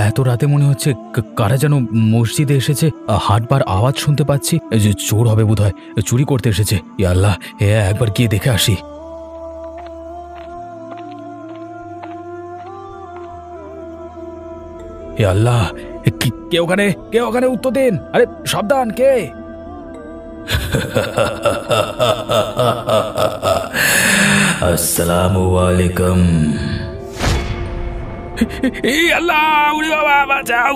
এত রাতে মনে হচ্ছে কারা যেন মসজিদে এসেছে। হাঁটবার আওয়াজ শুনতে পাচ্ছি, যে চোর হবে বোধহয়, চুরি করতে এসেছে। ইয়া আল্লাহ, একবার গিয়ে দেখে আসি। হে আল্লাহ, কে ওখানে? কে ওখানে? উত্তর দিন। আরে সাবধান, কে? আসসালামু আলাইকুম। আল্লাহ, উড়ি বাবা, বাঁচাও!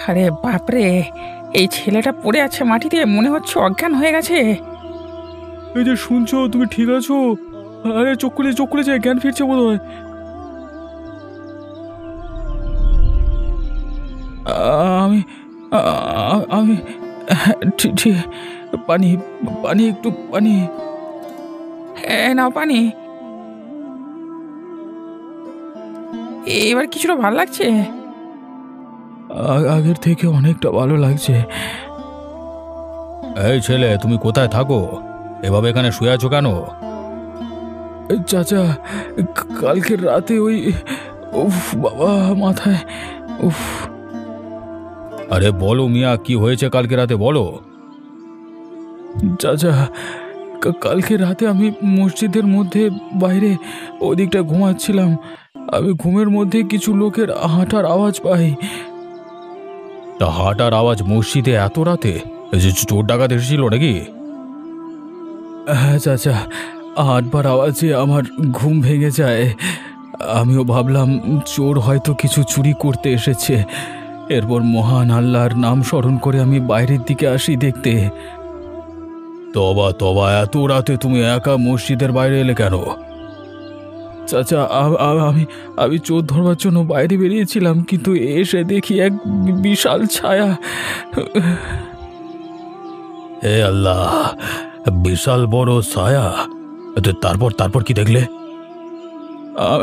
আরে বাপরে, এই ছেলেটা পড়ে আছে মাটিতে, মনে হচ্ছে অজ্ঞান হয়ে গেছে। এই যে শুনছো, তুমি ঠিক আছো? আরে চোখ খুলেছে, জ্ঞান ফিরছে বোধ হয়। আমি আমি ঠিক, পানি, একটু পানি। নাও পানি। এবার কিছুটা ভালো লাগছে? আগের থেকে অনেকটা ভালো লাগছে। এই ছেলে, তুমি কোথায় থাকো? এভাবে এখানে শুয়ে আছো কেন? চাচা, কালকের রাতে ওই, উফ বাবা, মাথায় উফ। আরে বলো মিয়া, কি হয়েছে কালকে রাতে, বলো। চাচা, কালকে রাতে আমি মসজিদের মধ্যে বাইরে ওদিকটা ঘুমাচ্ছিলাম। আমি ঘুমের মধ্যে কিছু লোকের হাঁটার আওয়াজ পাই। তা হাঁটার আওয়াজ মসজিদে এত রাতে? চোর ডাকাত এসেছিল নাকি? হ্যাঁ চাচা, হাঁটবার আওয়াজে আমার ঘুম ভেঙে যায়। আমিও ভাবলাম চোর হয়তো কিছু চুরি করতে এসেছে। এরপর মহান আল্লাহর নাম স্মরণ করে আমি বাইরের দিকে আসি দেখতে। তবা তবা, এত রাতে তুমি একা মসজিদের বাইরে এলে কেন? চাচা, আমি চোর ধরবার জন্য বাইরে বেরিয়েছিলাম, কিন্তু এসে দেখি এক বিশাল ছায়া। হে আল্লাহ, বিশাল বড় ছায়া! তারপর কি দেখলে?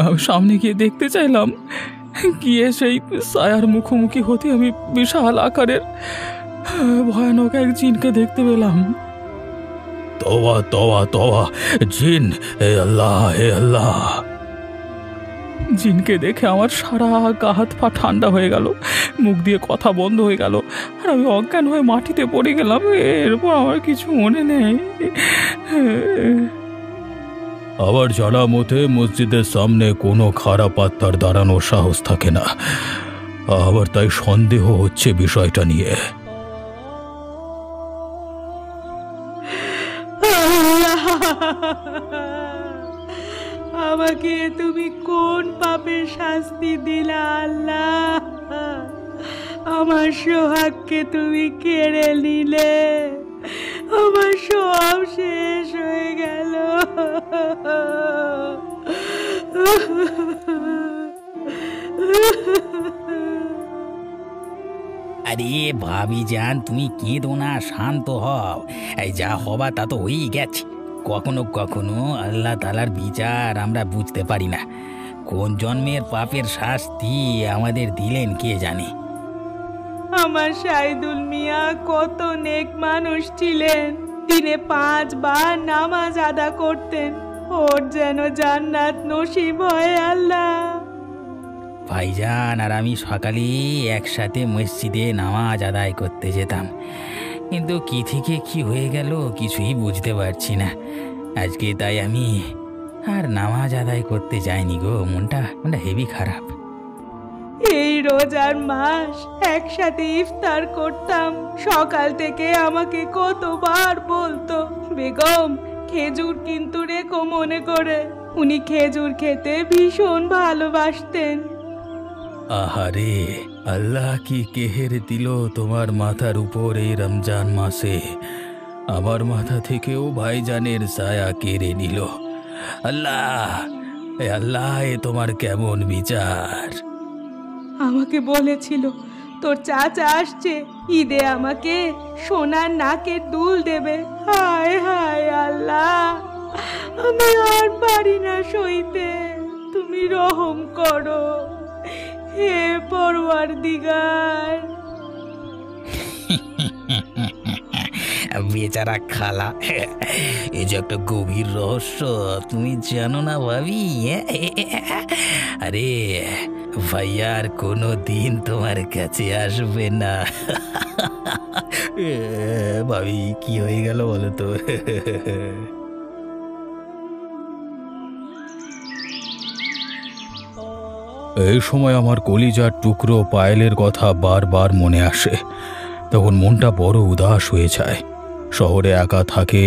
আমি সামনে গিয়ে দেখতে চাইলাম, গিয়ে সেই ছায়ার মুখোমুখি হতে আমি বিশাল আকারের ভয়ানক এক জিনকে দেখতে পেলাম। তওবা তওবা তওবা! জিন! হে আল্লাহ, হে আল্লাহ! জিনকে দেখে আমার সারা গা হাত পা ঠান্ডা হয়ে গেল, মুখ দিয়ে কথা বন্ধ হয়ে গেল, আর আমি অজ্ঞান হয়ে মাটিতে পড়ে গেলাম। এরপর আমার কিছু মনে নেই। আবার জানা মতে মসজিদের সামনে কোনো খারাপ আত্মার দাঁড়ানোর সাহস থাকে না। আবার তাই সন্দেহ হচ্ছে বিষয়টা নিয়ে। আমাকে তুমি কোন পাপের শাস্তি দিলা আল্লাহ? আমার সোহাগকে তুমি কেড়ে নিলে, আমার সব শেষ হয়ে গেল। আরে ভাবি যান, তুমি কেঁদো না, শান্ত হও। এই যা হবা তা তো হয়েই গেছে। কখনো কখনো আল্লাহ তাআলার বিচার আমরা বুঝতে পারি না। কোন জন্মের পাপের শাস্তি আমাদের দিলেন কে জানে। আমার শাহিদুল মিয়া কত নেক মানুষ ছিলেন, দিনে 5 বার নামাজ আদা করতেন। ওর যেন জান্নাত নসিব হয় আল্লাহ। ভাইজান আর আমি সকালে একসাথে মসজিদে নামাজ আদায় করতে যেতাম, কিন্তু কি থেকে কি হয়ে গেল কিছুই বুঝতে পারছি না। আজকে তাই আমি আর নামাজ আদায় করতে যাইনি গো, মনটা হেভি খারাপ। এই রোজার মাস একসাথে ইফতার করতাম, সকাল থেকে আমাকে কতবার বলতো, বেগম খেজুর কিন্তু রেখো মনে করে। উনি খেজুর খেতে ভীষণ ভালোবাসতেন। আহারে, আল্লাহ কি কেহের দিল তোমার মাথার উপর এই রমজান মাসে। আমার মাথা থেকেও ভাইজানের ছায়া কেড়ে নিল। আল্লাহ, আল্লাহ, এ তোমার কেমন বিচার! আমাকে বলেছিল তোর চাচা আসছে, ঈদে আমাকে সোনার নাকের দুল দেবে। হায় হায় আল্লাহ, আমি আর পারি না সইতে, তুমি রহম করো হে পরওয়ারদিগার। বেচারা খালা। এই যে একটা গভীর রহস্য, তুমি জানো না ভাবি? আরে ভাইয়া আর কোনো দিন তোমার কাছে আসবে না। ভাবি কি হয়ে গেল বলো তো? এই সময় আমার কলিজার টুকরো পায়েলের কথা বারবার মনে আসে। তখন মনটা বড় উদাস হয়ে যায়। শহরে একা থাকে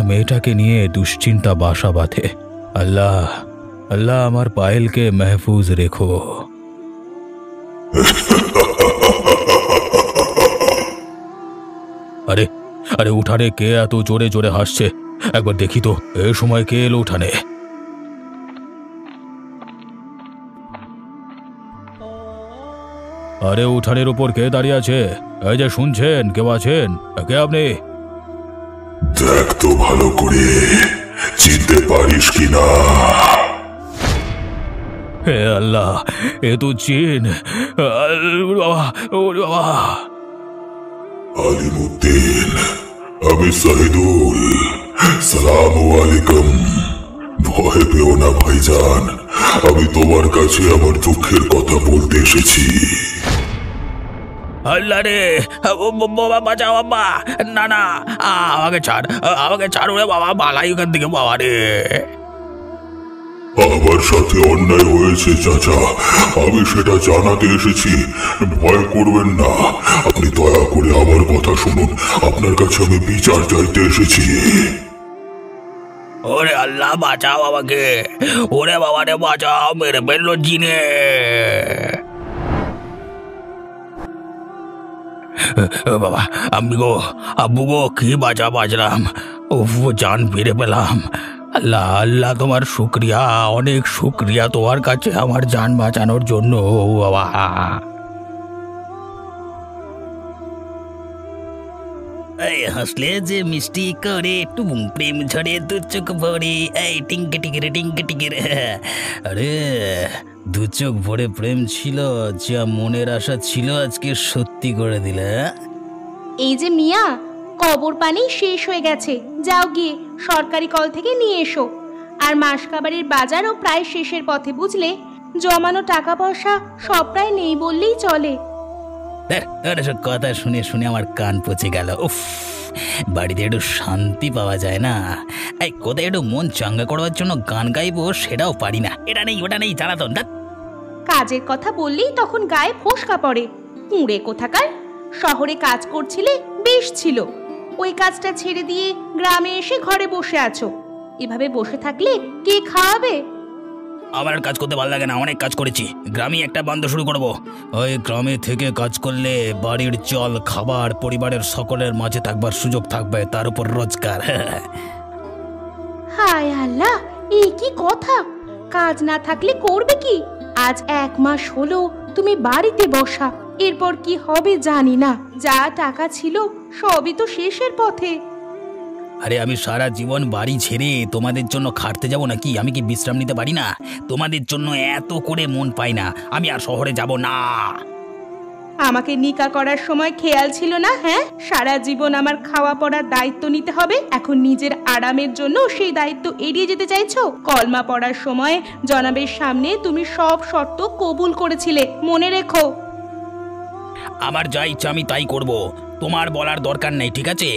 মেয়েটাকে নিয়ে দুশ্চিন্তা বাসা বাঁধে। আল্লাহ আল্লাহ আমার পায়েলকে মেহফুজ রেখো। আরে আরে উঠানে কে এত জোরে জোরে হাসছে? একবার দেখি তো এ সময় কে এলো উঠানে। আরে উঠানের উপর কে দাঁড়িয়ে আছে? এই যে শুনছেন, কেউ আছেন? কে আপনি? দেখ তো ভালো করে, চিনতে পারিস কিনা। হে আল্লাহ, এ তো চিন। বাবা, বাবা। আলিমুদ্দিন, আমি শহীদুল। সালাম আলাইকুম। ভয় পেও না ভাইজান, আমি তোমার কাছে আমার দুঃখের কথা বলতে এসেছি। আল্লাহ রে, বাবা বাঁচাও বাবা। না না, আমাকে ছাড় রে বাবা, পালাই ওখান থেকে বাবা রে। আমার সাথে অন্যায় হয়েছে চাচা, আমি সেটা জানাতে এসেছি। ভয় করবেন না, আপনি দয়া করে আমার কথা শুনুন। আপনার কাছে আমি বিচার চাইতে এসেছি। ওরে আল্লাহ, বাঁচাও আমাকে। ওরে বাবা রে, বাঁচাও, মেরে ফেললো জিনে। বাবা, আব্বু গো, কি বাঁচলাম। ও জান ফিরে পেলাম। আল্লাহ আল্লাহ, তোমার শুক্রিয়া, অনেক শুক্রিয়া তোমার কাছে আমার জান বাঁচানোর জন্য বাবা। এই হাসলে যে মিষ্টি করে, টুম প্রেম ঝরে দু চোখ ভরে, এই টিঙ্কে টিকিরে টিঙ্কে টিকিরে। আরে দু চোখ ভরে প্রেম ছিল, যা মনের আশা ছিল আজকে সত্যি করে দিলে। এই যে মিয়া, কবর পানি শেষ হয়ে গেছে, যাও গিয়ে সরকারি কল থেকে নিয়ে এসো। আর মাসকাবাড়ির বাজারও প্রায় শেষের পথে, বুঝলে? জমানো টাকা পয়সা সব প্রায় নেই বললেই চলে। সব কথা শুনে শুনে আমার কান পচে গেল। উফ, বাড়িতে একটু শান্তি পাওয়া যায় না? এই কোথায় একটু মন চাঙ্গা করবার জন্য গান গাইবো, সেটাও পারি না। এটা নেই ওটা নেই, জ্বালাতন। কাজের কথা বললেই তখন গায়ে ফোসকা পড়ে। কুঁড়ে কোথাকার! শহরে কাজ করছিলে, বেশ ছিল। ওই কাজটা ছেড়ে দিয়ে গ্রামে এসে ঘরে বসে আছো। এভাবে বসে থাকলে কে খাওয়াবে? আমার কাজ করতে ভালো লাগে না, অনেক কাজ করেছি। গ্রামে একটা বন্ধ শুরু করব। ওই গ্রামে থেকে কাজ করলে বাড়ির জল, খাবার, পরিবারের সকলের মাঝে থাকবার সুযোগ থাকবে, তার উপর রোজগার। হায় আল্লাহ, এই কি কথা! কাজ না থাকলে করবে কি? আজ 1 মাস হলো তুমি বাড়িতে বসা, এরপর কি হবে জানি না। যা টাকা ছিল সবই তো শেষের পথে। আরে আমি সারা জীবন বাড়ি ছেড়ে তোমাদের জন্য খাটতে যাব নাকি? আমি কি বিশ্রাম নিতে পারি না? তোমাদের জন্য এত করে মন পাই না, আমি আর শহরে যাব না। আমাকে নিকা করার সময় খেয়াল ছিল না? হ্যাঁ, সারা জীবন আমার খাওয়া পড়ার দায়িত্ব নিতে হবে, এখন নিজের আরামের জন্য সেই দায়িত্ব এড়িয়ে যেতে চাইছো? কলমা পড়ার সময় জনাবের সামনে তুমি সব শর্ত কবুল করেছিলে, মনে রেখো। আমার যা ইচ্ছা আমি তাই করব, তোমার বলার দরকার নেই, ঠিক আছে?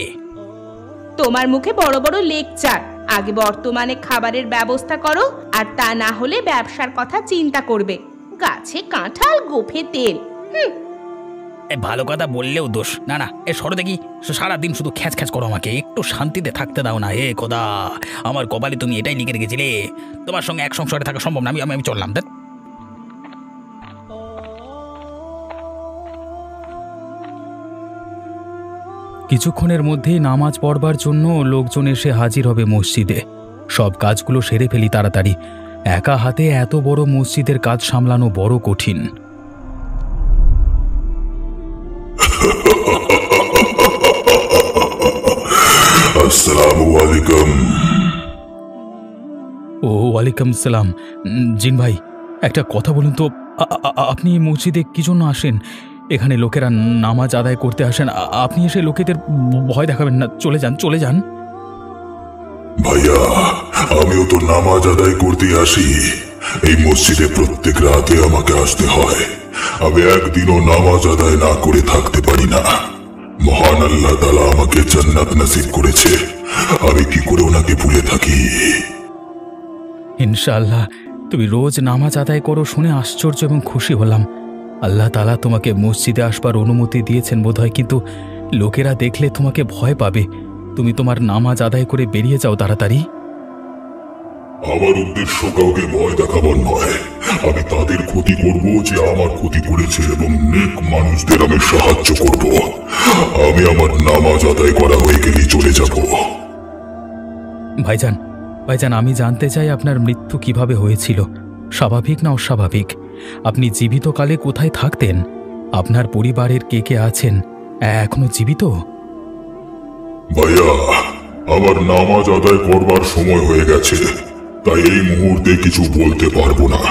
তোমার মুখে বড় বড় লেকচার। আগে বর্তমানে খাবারের ব্যবস্থা করো, আর তা না হলে ব্যবসার কথা চিন্তা করবে। গাছে কাঁঠাল, গোফে তেল। ভালো কথা বললেও দোষ। না না, সরো দেখি, সারাদিন শুধু খ্যাচ খ্যাচ করো, আমাকে একটু শান্তিতে থাকতে দাও না। হে খোদা, আমার কপালে তুমি এটাই লিখে রেখেছিলে। তোমার সঙ্গে এক সংসারে থাকা সম্ভব না। আমি চললাম। দেখ, কিছুক্ষণের মধ্যেই নামাজ পড়বার জন্য লোকজন এসে হাজির হবে মসজিদে। সব কাজগুলো সেরে ফেলি তাড়াতাড়ি। একা হাতে এত বড় মসজিদের কাজ সামলানো বড় কঠিন। আসসালামু আলাইকুম। ও ওয়ালাইকুম সালাম। জিন ভাই, একটা কথা বলুন তো, আপনি মসজিদে কি জন্য আসেন? এখানে লোকেরা নামাজ আদায় করতে আসেন, আপনি এসে লোকেদের ভয় দেখাবেন না। চলে যান, চলে যান। ভাইয়া, আমিও তো নামাজ আদায় করতে আসি। এই মসজিদে প্রত্যেক রাতে আমাকে আসতে হয়। আমি একদিনও নামাজ আদায় না করে থাকতে পারি না। মহান আল্লাহ তাআলা আমাকে জান্নাত নসিব করেছে, আমি কি করে ওনাকে ভুলে থাকি? ইনশাআল্লাহ তুমি রোজ নামাজ আদায় করো শুনে আশ্চর্য এবং খুশি হলাম। আল্লাহ তাআলা তোমাকে মসজিদে আসবার অনুমতি দিয়েছেন বোধহয়, কিন্তু লোকেরা দেখলে তোমাকে ভয় পাবে। তুমি তোমার নামাজ আদায় করে বেরিয়ে যাও তাড়াতাড়ি। আমার উদ্দেশ্য কাউকে ভয় দেখাবার নয়। আমি তাদের ক্ষতি করব যে আমার ক্ষতি করেছে এবং নেক মানুষদের আমি সাহায্য করব। আমি আমার নামাজ আদায় করা হয়ে গেলেই চলে যাব। ভাইজান, ভাইজান, আমি জানতে চাই আপনার মৃত্যু কিভাবে হয়েছিল, স্বাভাবিক না অস্বাভাবিক? আপনি জীবিতকালে কোথায় থাকতেন? আপনার পরিবারের কে কে আছেন, এখনো জীবিত? ভাইয়া, আমার নামাজ আদায় করবার সময় হয়ে গেছে, তাই এই মুহূর্তে কিছু বলতে পারবো না।